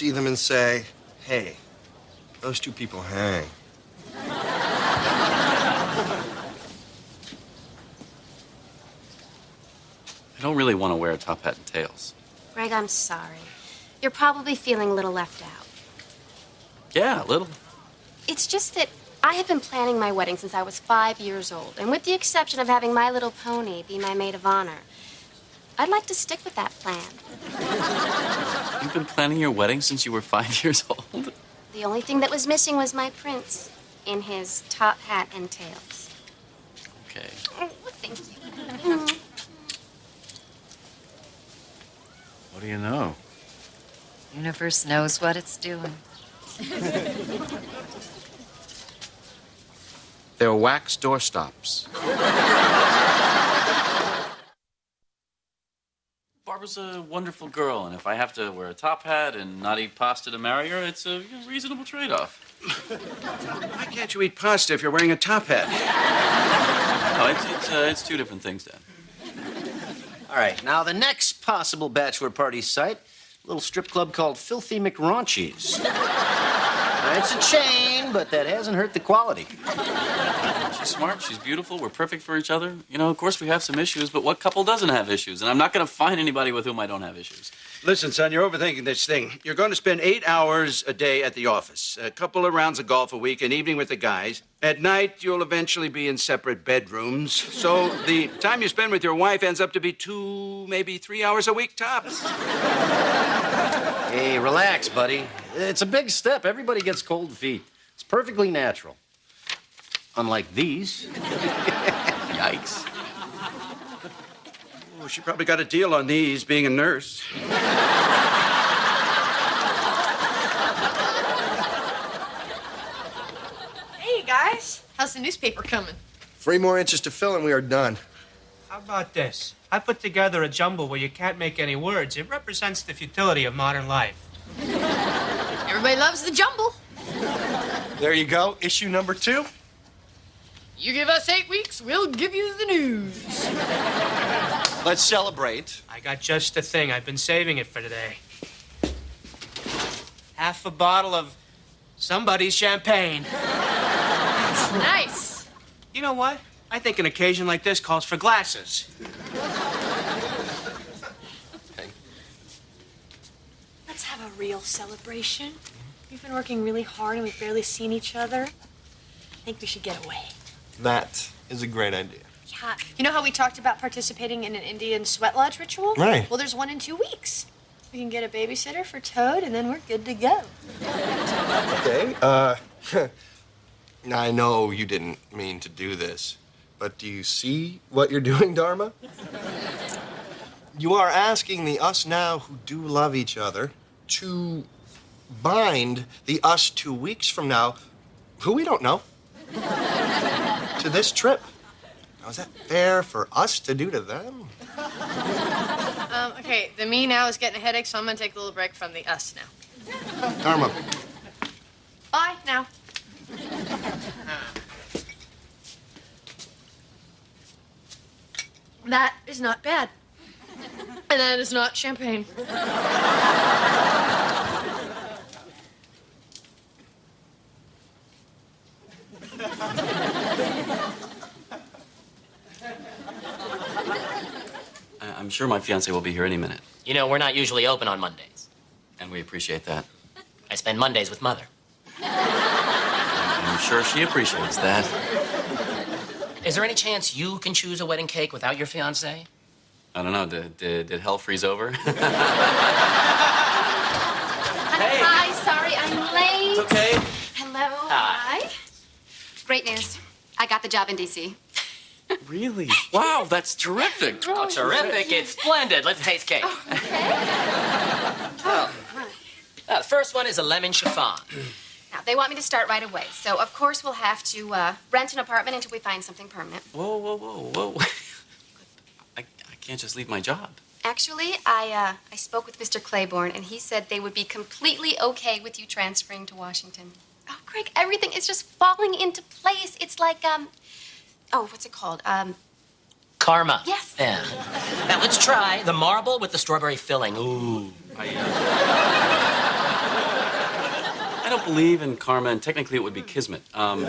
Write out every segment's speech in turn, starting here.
see them and say, hey, those two people hang. I don't really want to wear a top hat and tails. Greg, I'm sorry. You're probably feeling a little left out. Yeah, a little. It's just that I have been planning my wedding since I was 5 years old, and with the exception of having My Little Pony be my maid of honor, I'd like to stick with that plan. You've been planning your wedding since you were 5 years old? The only thing that was missing was my prince in his top hat and tails. Okay. Oh, thank you. What do you know? Universe knows what it's doing. They're wax doorstops. Barbara's a wonderful girl, and if I have to wear a top hat and not eat pasta to marry her, it's a reasonable trade-off. Why can't you eat pasta if you're wearing a top hat? No, it's two different things, Dad. All right, now the next possible bachelor party site, a little strip club called Filthy McRaunchies. Now, it's a chain, but that hasn't hurt the quality. She's smart, she's beautiful, we're perfect for each other. You know, of course we have some issues, but what couple doesn't have issues? And I'm not going to find anybody with whom I don't have issues. Listen, son, you're overthinking this thing. You're going to spend 8 hours a day at the office, a couple of rounds of golf a week, an evening with the guys. At night, you'll eventually be in separate bedrooms. So the time you spend with your wife ends up to be 2, maybe 3 hours a week tops. Hey, relax, buddy. It's a big step. Everybody gets cold feet. It's perfectly natural. Unlike these. Yikes. Oh, she probably got a deal on these, being a nurse. Hey, guys. How's the newspaper coming? 3 more inches to fill and we are done. How about this? I put together a jumble where you can't make any words. It represents the futility of modern life. Everybody loves the jumble. There you go, issue number 2. You give us 8 weeks, we'll give you the news. Let's celebrate. I got just the thing. I've been saving it for today. Half a bottle of somebody's champagne. Nice. You know what? I think an occasion like this calls for glasses. Let's have a real celebration. We've been working really hard and we've barely seen each other. I think we should get away. That is a great idea. Yeah. You know how we talked about participating in an Indian sweat lodge ritual? Right. Well, there's one in 2 weeks. We can get a babysitter for Toad and then we're good to go. Okay, I know you didn't mean to do this, but do you see what you're doing, Dharma? You are asking the us now who do love each other to bind the us 2 weeks from now, who we don't know, to this trip. Now, is that fair for us to do to them? Okay, the me now is getting a headache, so I'm gonna take a little break from the us now. Dharma. Bye now. That is not bad. And that is not champagne. I'm sure my fiancée will be here any minute. You know, we're not usually open on Mondays. And we appreciate that. I spend Mondays with Mother. I'm sure she appreciates that. Is there any chance you can choose a wedding cake without your fiancée? I don't know, did hell freeze over? Honey, hi, sorry I'm late. It's okay. Hello, hi. Great news. I got the job in D.C. Really? Wow, that's terrific. Oh, terrific. It's splendid. Let's taste cake. The first one is a lemon chiffon. Now, they want me to start right away, so of course we'll have to rent an apartment until we find something permanent. Whoa. I can't just leave my job. Actually, I spoke with Mr. Claiborne, and he said they would be completely okay with you transferring to Washington. Oh, Greg, everything is just falling into place. It's like, what's it called? Karma. Yes. Yeah. Now, let's try the marble with the strawberry filling. Ooh. don't believe in karma, and technically it would be kismet. What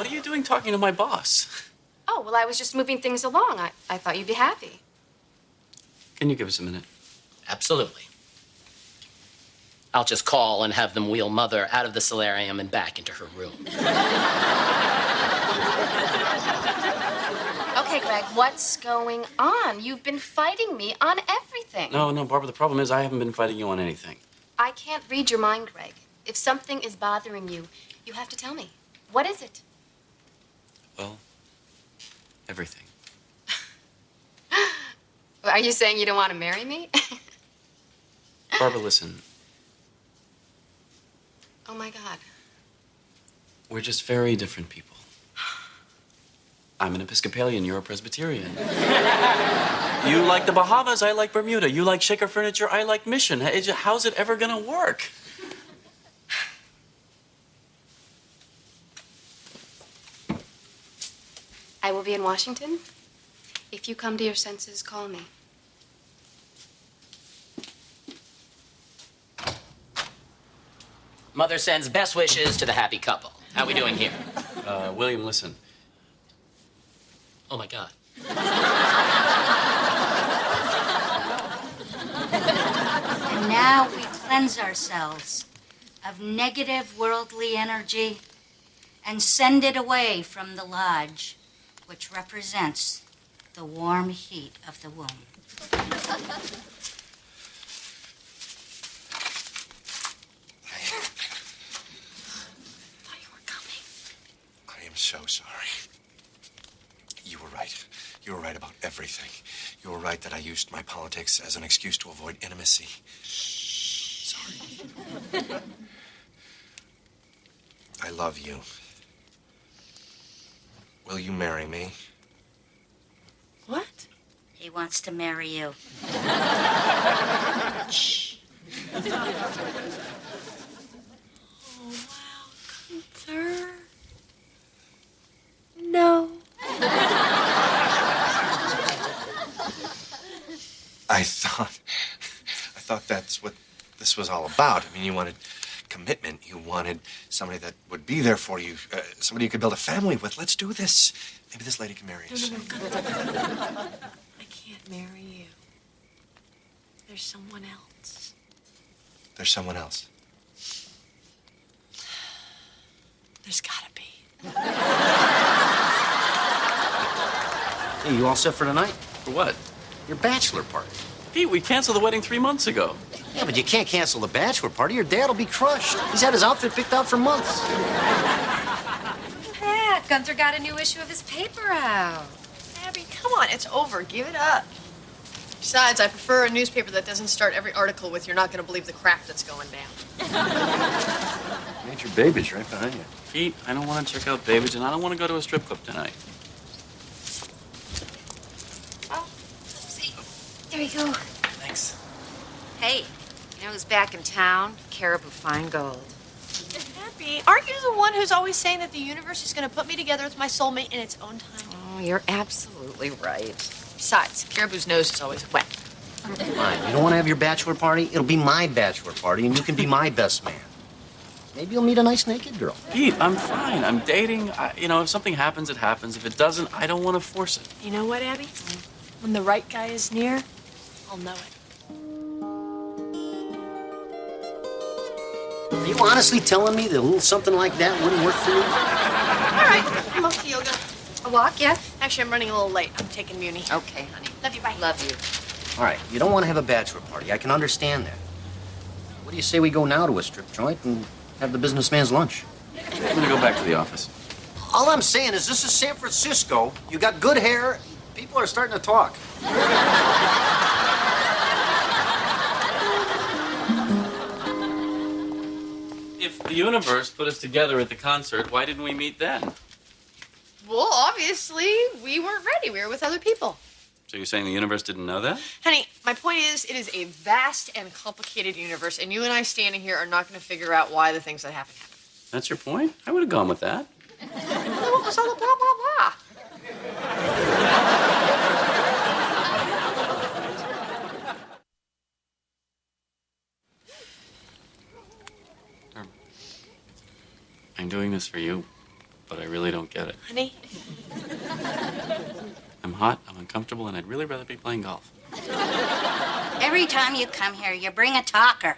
are you doing talking to my boss? Oh, well, I was just moving things along. I thought you'd be happy. Can you give us a minute? Absolutely. I'll just call and have them wheel Mother out of the solarium and back into her room. Okay, Greg, what's going on? You've been fighting me on everything. No, Barbara, the problem is I haven't been fighting you on anything. I can't read your mind, Greg. If something is bothering you, you have to tell me. What is it? Well, everything. Are you saying you don't want to marry me? Barbara, listen. Oh, my God. We're just very different people. I'm an Episcopalian, you're a Presbyterian. You like the Bahamas, I like Bermuda. You like shaker furniture, I like Mission. How's it ever gonna work? I will be in Washington. If you come to your senses, call me. Mother sends best wishes to the happy couple. How we doing here? William, listen. Oh, my God. And now we cleanse ourselves of negative worldly energy and send it away from the lodge, which represents the warm heat of the womb. I am so sorry. You were right. You were right about everything. You were right that I used my politics as an excuse to avoid intimacy. Sorry. I love you. Will you marry me? What? He wants to marry you. Shh. Oh, wow, Gunther. No. I thought that's what this was all about. I mean, you wanted commitment. You wanted somebody that would be there for you, somebody you could build a family with. Let's do this. Maybe this lady can marry us. No, Gunther. I can't marry you. There's someone else. There's someone else. There's gotta be. Hey, you all set for tonight? For what? Your bachelor party. Pete, we canceled the wedding 3 months ago. Yeah, but you can't cancel the bachelor party. Your dad will be crushed. He's had his outfit picked out for months. Pat, Gunther got a new issue of his paper out. Abby, come on, it's over. Give it up. Besides, I prefer a newspaper that doesn't start every article with "You're not going to believe the crap that's going down." Major Baby's right behind you. Pete, I don't want to check out Babbage, and I don't want to go to a strip club tonight. Oh, see. There you go. Thanks. Hey, you know who's back in town? Caribou Feingold. Abby, aren't you the one who's always saying that the universe is going to put me together with my soulmate in its own time? Oh, you're absolutely right. Besides, Caribou's nose is always wet. Fine. You don't want to have your bachelor party? It'll be my bachelor party, and you can be my best man. Maybe you'll meet a nice naked girl. Pete, I'm fine. I'm dating. If something happens, it happens. If it doesn't, I don't want to force it. You know what, Abby? When the right guy is near, I'll know it. Are you honestly telling me that a little something like that wouldn't work for you? All right, I'm off to yoga. A walk, yeah? Actually, I'm running a little late. I'm taking Muni. Okay, honey. Love you, bye. Love you. All right, you don't want to have a bachelor party. I can understand that. What do you say we go now to a strip joint and have the businessman's lunch? I'm going to go back to the office. All I'm saying is this is San Francisco. You got good hair. People are starting to talk. If the universe put us together at the concert, why didn't we meet then? Well, obviously, we weren't ready. We were with other people. So you're saying the universe didn't know that? Honey, my point is, it is a vast and complicated universe, and you and I standing here are not going to figure out why the things that happen happen. That's your point? I would have gone with that. What was all the blah, blah, blah? I'm doing this for you, but I really don't get it. Honey? I'm hot, I'm uncomfortable, and I'd really rather be playing golf. Every time you come here, you bring a talker.